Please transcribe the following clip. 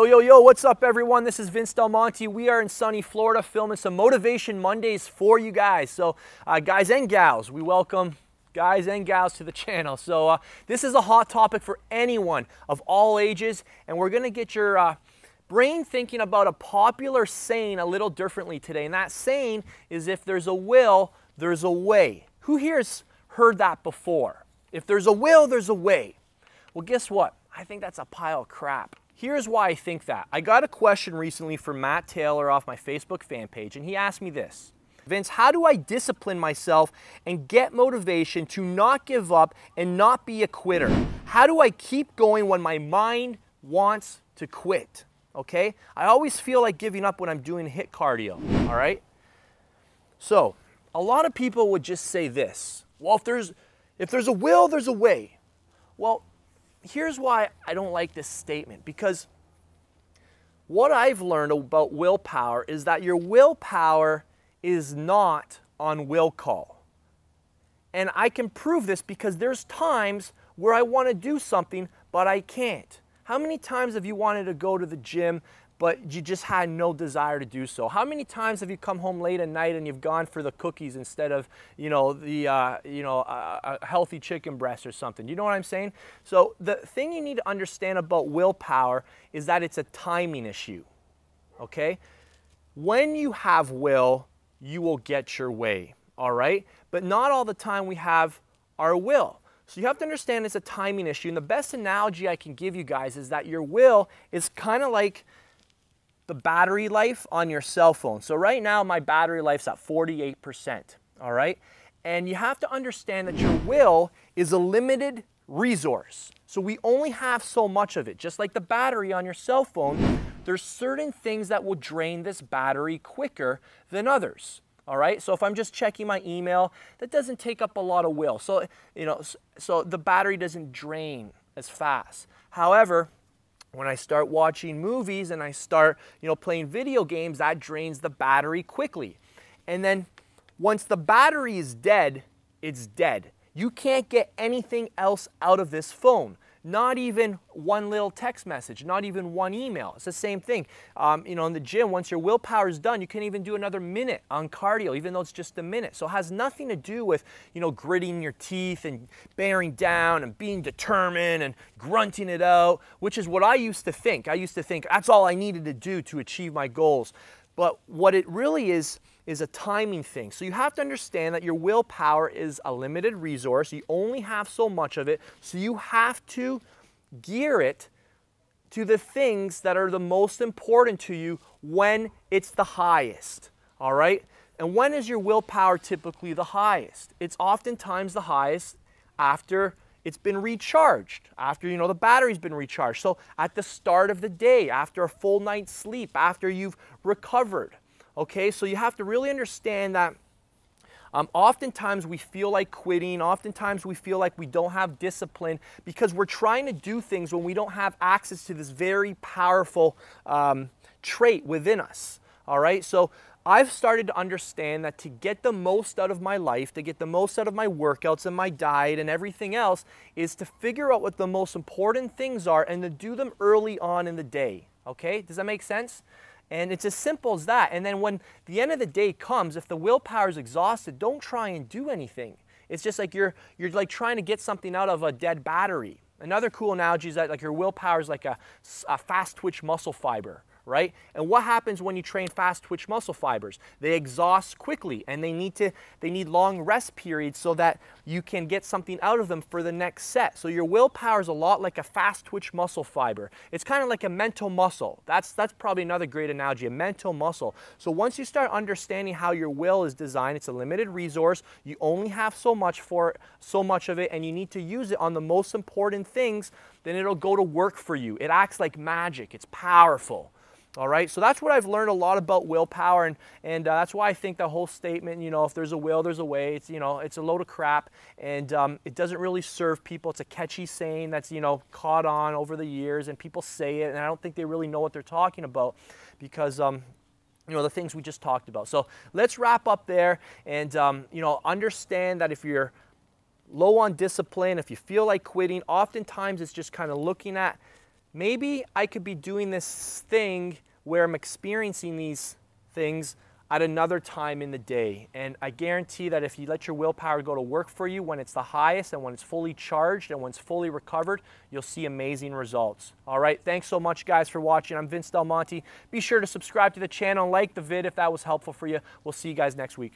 Yo, what's up everyone? This is Vince DelMonte. We are in sunny Florida filming some Motivation Mondays for you guys. So guys and gals, we welcome guys and gals to the channel. So this is a hot topic for anyone of all ages, and we're gonna get your brain thinking about a popular saying a little differently today. And that saying is, if there's a will, there's a way. Who here's heard that before? If there's a will, there's a way. Well, guess what? I think that's a pile of crap. Here's why I think that. I got a question recently from Matt Taylor off my Facebook fan page, and he asked me this: Vince, how do I discipline myself and get motivation to not give up and not be a quitter? How do I keep going when my mind wants to quit? Okay? I always feel like giving up when I'm doing HIIT cardio, all right? So, a lot of people would just say this: well, if there's a will, there's a way. Well, here's why I don't like this statement, because what I've learned about willpower is that your willpower is not on will call. And I can prove this because there's times where I want to do something, but I can't. How many times have you wanted to go to the gym, but you just had no desire to do so? How many times have you come home late at night and you've gone for the cookies instead of, a healthy chicken breast or something? You know what I'm saying? So the thing you need to understand about willpower is that it's a timing issue, okay? When you have will, you will get your way, all right? But not all the time we have our will. So you have to understand it's a timing issue. And the best analogy I can give you guys is that your will is kind of like the battery life on your cell phone. So right now my battery life's at 48%, all right? And you have to understand that your will is a limited resource. So we only have so much of it. Just like the battery on your cell phone, there's certain things that will drain this battery quicker than others. All right, so if I'm just checking my email, that doesn't take up a lot of will. So, so the battery doesn't drain as fast. However, when I start watching movies and I start, playing video games, that drains the battery quickly. And then once the battery is dead, it's dead. You can't get anything else out of this phone. Not even one little text message, not even one email. It's the same thing. In the gym, once your willpower is done, you can't even do another minute on cardio, even though it's just a minute. So it has nothing to do with, gritting your teeth and bearing down and being determined and grunting it out, which is what I used to think. I used to think that's all I needed to do to achieve my goals. But what it really is a timing thing. So you have to understand that your willpower is a limited resource. You only have so much of it. So you have to gear it to the things that are the most important to you when it's the highest. All right? And when is your willpower typically the highest? It's oftentimes the highest after it's been recharged, after the battery's been recharged. So at the start of the day, after a full night's sleep, after you've recovered. Okay, so you have to really understand that oftentimes we feel like quitting, oftentimes we feel like we don't have discipline because we're trying to do things when we don't have access to this very powerful trait within us. All right, so I've started to understand that to get the most out of my life, to get the most out of my workouts and my diet and everything else, is to figure out what the most important things are and to do them early on in the day. Okay, does that make sense? And it's as simple as that. And then when the end of the day comes, if the willpower is exhausted, don't try and do anything. It's just like you're like trying to get something out of a dead battery. Another cool analogy is that like your willpower is like a fast twitch muscle fiber, right? And what happens when you train fast twitch muscle fibers? They exhaust quickly, and they need long rest periods so that you can get something out of them for the next set. So your willpower is a lot like a fast twitch muscle fiber. It's kind of like a mental muscle. That's probably another great analogy, a mental muscle. So once you start understanding how your will is designed, it's a limited resource. You only have so much of it, and you need to use it on the most important things, then it'll go to work for you. It acts like magic. It's powerful. All right, so that's what I've learned a lot about willpower, and that's why I think the whole statement, if there's a will, there's a way, it's a load of crap, and it doesn't really serve people. It's a catchy saying that's caught on over the years, and people say it, and I don't think they really know what they're talking about because the things we just talked about. So let's wrap up there, and understand that if you're low on discipline, if you feel like quitting, oftentimes it's just kind of looking at maybe I could be doing this thing where I'm experiencing these things at another time in the day. And I guarantee that if you let your willpower go to work for you when it's the highest and when it's fully charged and when it's fully recovered, you'll see amazing results. All right, thanks so much guys for watching. I'm Vince DelMonte. Be sure to subscribe to the channel and like the vid if that was helpful for you. We'll see you guys next week.